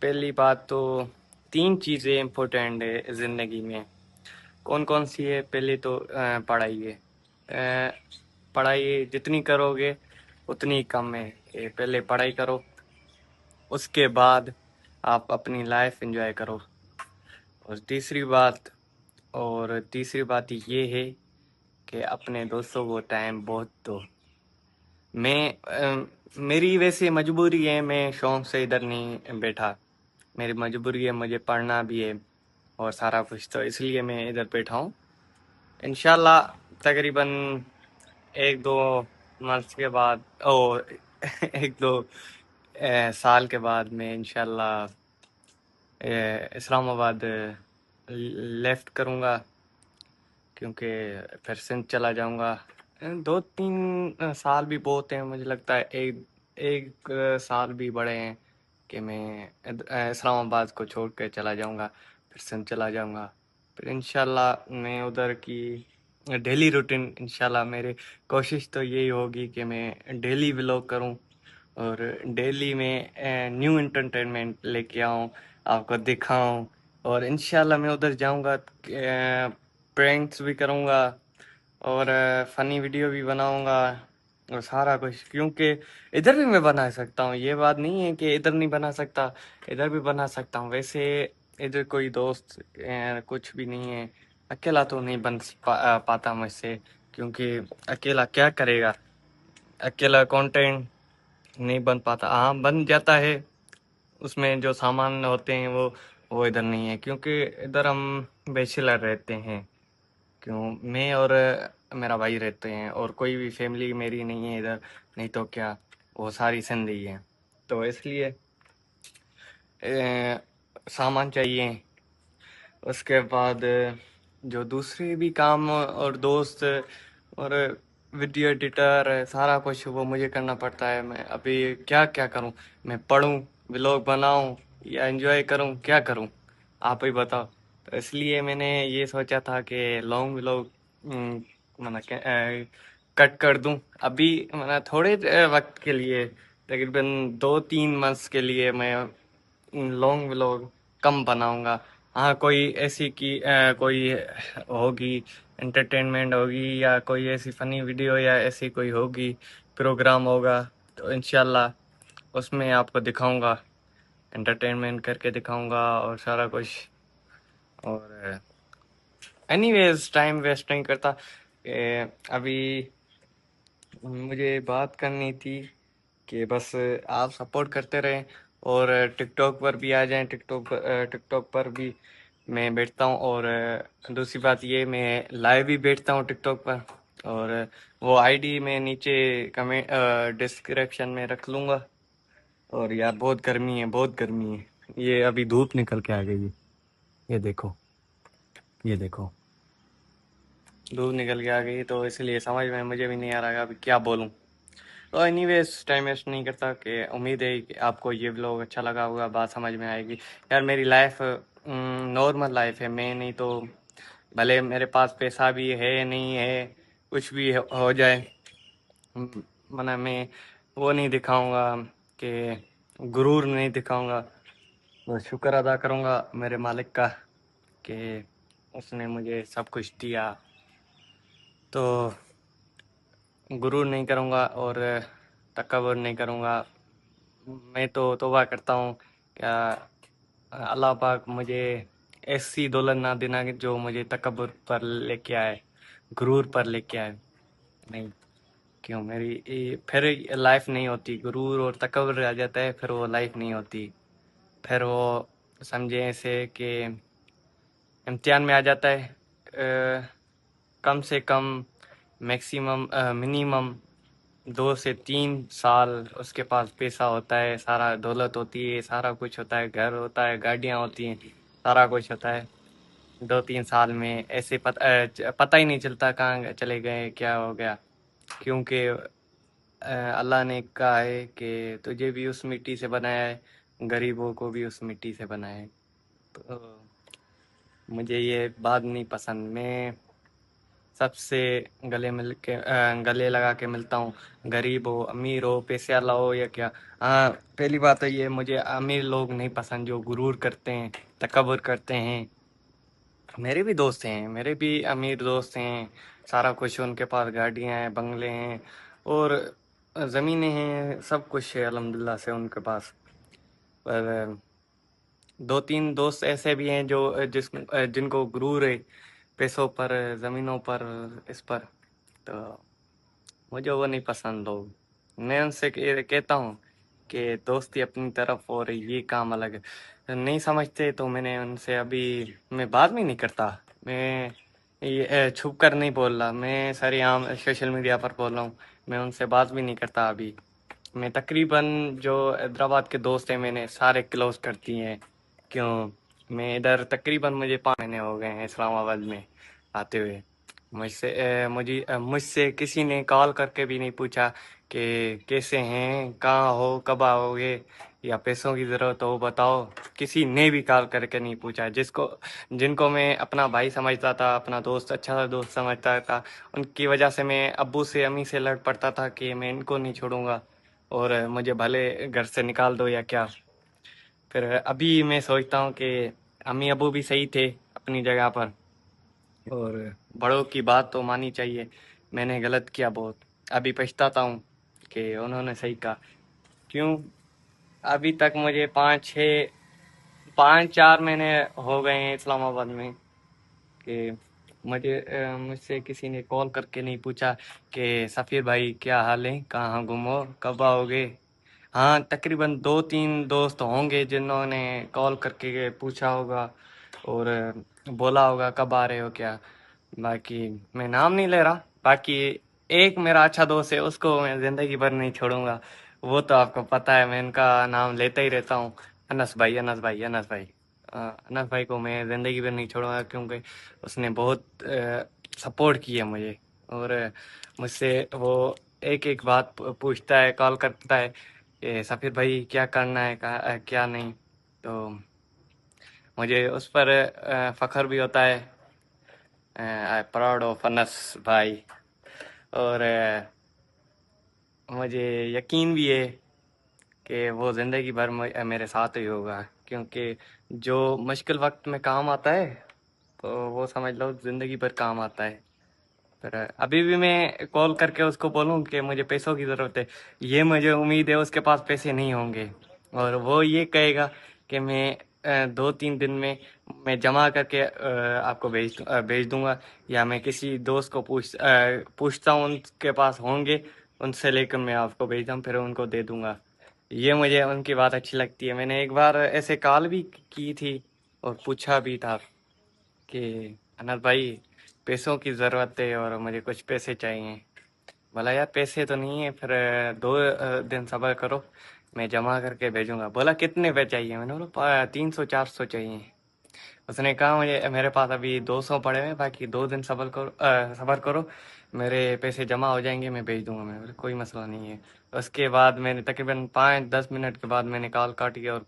پہلی بات تو 3 چیزیں امپورٹنٹ ہے زندگی میں. کون کون سی ہے؟ پہلے تو پڑھائی ہے. پڑھائی جتنی کرو گے اتنی کم ہے. پہلے پڑھائی کرو، اس کے بعد آپ اپنی لائف انجوائے کرو. اور تیسری بات یہ ہے کہ اپنے دوستوں کو ٹائم بہت دو. میری ویسے مجبوری ہے، میں شوق سے ادھر نہیں بیٹھا. میری مجبوری ہے، مجھے پڑھنا بھی ہے اور سارا کچھ، تو اس لیے میں ادھر بیٹھا ہوں. انشاءاللہ تقریباً 1-2 منتھ کے بعد ایک دو سال کے بعد میں انشاءاللہ اسلام آباد لیفٹ کروں گا، کیونکہ پھر سندھ چلا جاؤں گا. 2-3 سال بھی بہت ہیں، مجھے لگتا ہے ایک سال بھی بڑے ہیں کہ میں اسلام آباد کو چھوڑ کے چلا جاؤں گا، پھر سندھ چلا جاؤں گا. پھر انشاءاللہ میں ادھر کی ڈیلی روٹین، انشاءاللہ میری کوشش تو یہی ہوگی کہ میں ڈیلی ولاگ کروں اور ڈیلی میں نیو انٹرٹینمنٹ لے کے آؤں، آپ کو دکھاؤں. اور انشاءاللہ میں ادھر جاؤں گا، پرینکس بھی کروں گا اور فنی ویڈیو بھی بناؤں گا اور سارا کچھ. کیونکہ ادھر بھی میں بنا سکتا ہوں، یہ بات نہیں ہے کہ ادھر نہیں بنا سکتا، ادھر بھی بنا سکتا ہوں. ویسے ادھر کوئی دوست کچھ بھی نہیں ہے، اکیلا تو نہیں بن پاتا مجھ سے، کیونکہ اکیلا کیا کرے گا، اکیلا کنٹینٹ نہیں بن پاتا. ہاں بن جاتا ہے، اس میں جو سامان ہوتے ہیں وہ ادھر نہیں ہے، کیونکہ ادھر ہم بیچلر رہتے ہیں. میں اور میرا بھائی رہتے ہیں، اور کوئی بھی فیملی میری نہیں ہے ادھر، نہیں تو کیا وہ ساری زندگی ہے. تو اس لیے سامان چاہیے. اس کے بعد جو دوسری بھی کام اور دوست اور ویڈیو ایڈیٹر سارا کچھ وہ مجھے کرنا پڑتا ہے. میں ابھی کیا کروں؟ میں پڑھوں، ولاگ بناؤں یا انجوائے کروں؟ کیا کروں آپ ہی بتاؤ. تو اس لیے میں نے یہ سوچا تھا کہ لانگ ولاگ کٹ کر دوں ابھی، تھوڑے وقت کے لیے، تقریباً 2-3 منتھس کے لیے میں لانگ ولاگ کم بناؤں گا. ہاں کوئی ایسی کوئی ہوگی انٹرٹینمنٹ ہوگی، یا کوئی ایسی فنی ویڈیو یا ایسی کوئی ہوگی پروگرام ہوگا، تو انشاءاللہ اس میں آپ کو دکھاؤں گا، انٹرٹینمنٹ کر کے دکھاؤں گا اور سارا کچھ. اور اینی ویز ٹائم ویسٹ نہیں کرتا. ابھی مجھے بات کرنی تھی کہ بس آپ سپورٹ کرتے رہیں اور ٹک ٹاک پر بھی آ جائیں. ٹک ٹاک پر بھی میں بیٹھتا ہوں، اور دوسری بات یہ میں لائیو بھی بیٹھتا ہوں ٹک ٹاک پر. اور وہ آئی ڈی میں نیچے کمنٹ ڈسکرپشن میں رکھ لوں گا. اور یار بہت گرمی ہے، بہت گرمی ہے. یہ ابھی دھوپ نکل کے آ گئی ہے، یہ دیکھو، یہ دیکھو دھوپ نکل کے آ گئی. تو اس لیے سمجھ میں مجھے بھی نہیں آ رہا ابھی کیا بولوں. تو اینی ویز ٹائم ویسٹ نہیں کرتا. کہ امید ہے کہ آپ کو یہ ولاگ اچھا لگا ہوگا، بات سمجھ میں آئے گی. یار میری لائف نارمل لائف ہے. میں نہیں تو بھلے میرے پاس پیسہ بھی ہے نہیں ہے، کچھ بھی ہو جائے، میں وہ نہیں دکھاؤں گا، کہ غرور نہیں دکھاؤں گا. بس شکر ادا کروں گا میرے مالک کا کہ اس نے مجھے سب کچھ دیا. تو غرور نہیں کروں گا اور تکبر نہیں کروں گا. میں تو توبہ کرتا ہوں کہ اللہ پاک مجھے ایسی دولت نہ دینا کہ جو مجھے تکبر پر لے کے آئے، غرور پر لے کے آئے. نہیں، کیوں میری پھر لائف نہیں ہوتی. غرور اور تکبر آ جاتا ہے، پھر وہ لائف نہیں ہوتی. پھر وہ سمجھے ایسے کہ امتحان میں آ جاتا ہے. کم سے کم میکسیمم منیمم 2 سے 3 سال اس کے پاس پیسہ ہوتا ہے، سارا دولت ہوتی ہے، سارا کچھ ہوتا ہے، گھر ہوتا ہے، گاڑیاں ہوتی ہیں، سارا کچھ ہوتا ہے. 2-3 سال میں ایسے پتہ ہی نہیں چلتا کہاں چلے گئے، کیا ہو گیا. کیونکہ اللہ نے کہا ہے کہ تجھے بھی اس مٹی سے بنایا ہے، غریبوں کو بھی اس مٹی سے بنایا ہے. تو مجھے یہ بات نہیں پسند. میں سب سے گلے لگا کے ملتا ہوں، غریب ہو امیر ہو پیسے والا ہو یا کیا۔ ہاں، پہلی بات تو یہ مجھے امیر لوگ نہیں پسند جو غرور کرتے ہیں، تکبر کرتے ہیں۔ میرے بھی دوست ہیں، میرے بھی امیر دوست ہیں، سارا کچھ ان کے پاس، گاڑیاں ہیں، بنگلے ہیں اور زمینیں ہیں، سب کچھ ہے الحمدللہ سے ان کے پاس۔ پر دو تین دوست ایسے بھی ہیں جو جن کو غرور ہے پیسوں پر، زمینوں پر، اس پر، تو مجھے وہ نہیں پسند لوگ۔ میں ان سے کہتا ہوں کہ دوستی اپنی طرف اور یہ کام الگ ہے، نہیں سمجھتے تو ان سے ابھی میں بات بھی نہیں کرتا۔ میں یہ چھپ کر نہیں بول رہا، میں ساری عام سوشل میڈیا پر بول رہا ہوں، میں ان سے بات بھی نہیں کرتا ابھی۔ میں تقریباً جو حیدرآباد کے دوست ہیں میں نے سارے کلوز کر دیے ہیں، کیوں میں ادھر تقریباً مجھے 5 مہینے ہو گئے ہیں اسلام آباد میں آتے ہوئے۔ مجھ سے کسی نے کال کر کے بھی نہیں پوچھا کہ کیسے ہیں، کہاں ہو، کب آؤ گے، یا پیسوں کی ضرورت ہو بتاؤ۔ کسی نے بھی کال کر کے نہیں پوچھا۔ جن کو میں اپنا بھائی سمجھتا تھا، اپنا دوست، اچھا سا دوست سمجھتا تھا، ان کی وجہ سے میں ابو سے امی سے لڑ پڑتا تھا کہ میں ان کو نہیں چھوڑوں گا اور مجھے بھلے گھر سے نکال دو یا کیا۔ پھر ابھی میں سوچتا ہوں کہ امی ابو بھی صحیح تھے اپنی جگہ پر، اور بڑوں کی بات تو مانی چاہیے۔ میں نے غلط کیا بہت، ابھی پچھتاتا ہوں کہ انہوں نے صحیح کہا۔ کیوں ابھی تک مجھے 4 مہینے ہو گئے ہیں اسلام آباد میں کہ مجھ سے کسی نے کال کر کے نہیں پوچھا کہ سفیر بھائی کیا حال ہے، کہاں گم ہو، کب آؤ گے۔ ہاں، تقریباً 2-3 دوست ہوں گے جنہوں نے کال کر کے پوچھا ہوگا اور بولا ہوگا کب آ رہے ہو کیا۔ باقی میں نام نہیں لے رہا، باقی ایک میرا اچھا دوست ہے، اس کو میں زندگی بھر نہیں چھوڑوں گا، وہ تو آپ کو پتہ ہے، میں ان کا نام لیتا ہی رہتا ہوں، انس بھائی، انس بھائی، انس بھائی۔ انس بھائی کو میں زندگی بھر نہیں چھوڑوں گا، کیونکہ اس نے بہت سپورٹ کی ہے مجھے، اور مجھ سے وہ ایک بات پوچھتا ہے، کال کرتا ہے کہ سفیر بھائی کیا کرنا ہے، کیا نہیں، تو مجھے اس پر فخر بھی ہوتا ہے۔ آئی پراؤڈ آف انس بھائی، اور مجھے یقین بھی ہے کہ وہ زندگی بھر میرے ساتھ ہی ہوگا، کیونکہ جو مشکل وقت میں کام آتا ہے تو وہ سمجھ لو زندگی بھر کام آتا ہے۔ پھر ابھی بھی میں کال کر کے اس کو بولوں کہ مجھے پیسوں کی ضرورت ہے، یہ مجھے امید ہے اس کے پاس پیسے نہیں ہوں گے، اور وہ یہ کہے گا کہ میں 2-3 دن میں جمع کر کے آپ کو بھیج دوں گا، یا میں کسی دوست کو پوچھتا ہوں ان کے پاس ہوں گے، ان سے لے کر میں آپ کو بھیجتا ہوں، پھر ان کو دے دوں گا۔ یہ مجھے ان کی بات اچھی لگتی ہے۔ میں نے ایک بار ایسے کال بھی کی تھی اور پوچھا بھی تھا کہ انس بھائی پیسوں کی ضرورت ہے اور مجھے کچھ پیسے چاہیے۔ بولا یار پیسے تو نہیں ہے، پھر 2 دن صبر کرو، میں جمع کر کے بھیجوں گا۔ بولا کتنے پہ چاہیے؟ میں نے بولا 300-400 چاہیے۔ اس نے کہا میرے پاس ابھی 200 پڑے ہوئے، باقی 2 دن صبر کرو، میرے پیسے جمع ہو جائیں گے، میں بھیج دوں گا۔ میں بولا کوئی مسئلہ نہیں ہے۔ اس کے بعد میں نے تقریباً 5-10 منٹ کے بعد میں نے کال کاٹی اور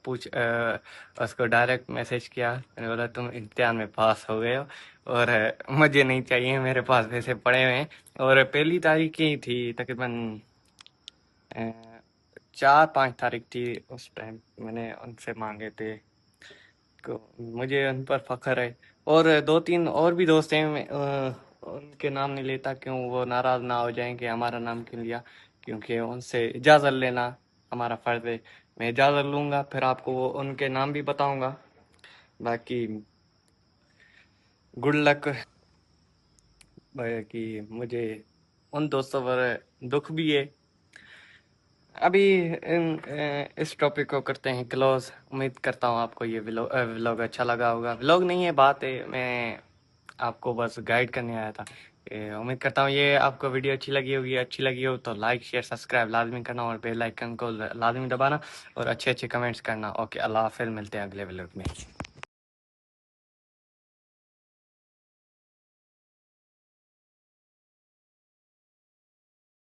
اس کو ڈائریکٹ میسج کیا، میں نے بولا تم امتحان میں پاس ہو گئے ہو اور مجھے نہیں چاہیے، میرے پاس پیسے پڑے ہوئے ہیں۔ اور پہلی تاریخ ہی تھی، تقریباً 4-5 تاریخ تھی، اس ٹائم میں نے ان سے مانگے تھے، مجھے ان پر فخر ہے۔ اور 2-3 اور بھی دوست ہیں، میں ان کے نام نہیں لیتا کیوں وہ ناراض نہ ہو جائیں کہ ہمارا نام کیوں لیا، کیونکہ ان سے اجازت لینا ہمارا فرض ہے۔ میں اجازت لوں گا، پھر آپ کو ان کے نام بھی بتاؤں گا۔ باقی گڈ لک۔ باقی مجھے ان دوستوں پر دکھ بھی ہے۔ ابھی اس ٹاپک کو کرتے ہیں کلوز۔ امید کرتا ہوں آپ کو یہ ولاگ اچھا لگا ہوگا۔ ولاگ نہیں ہے، بات ہے، میں آپ کو بس گائیڈ کرنے آیا تھا۔ امید کرتا ہوں یہ آپ کو ویڈیو اچھی لگی ہو تو لائک شیئر سبسکرائب لازمی کرنا، اور بیل آئیکن کو لازمی دبانا، اور اچھے کمنٹس کرنا۔ اوکے، اللہ حافظ، ملتے ہیں اگلے ولاگ میں۔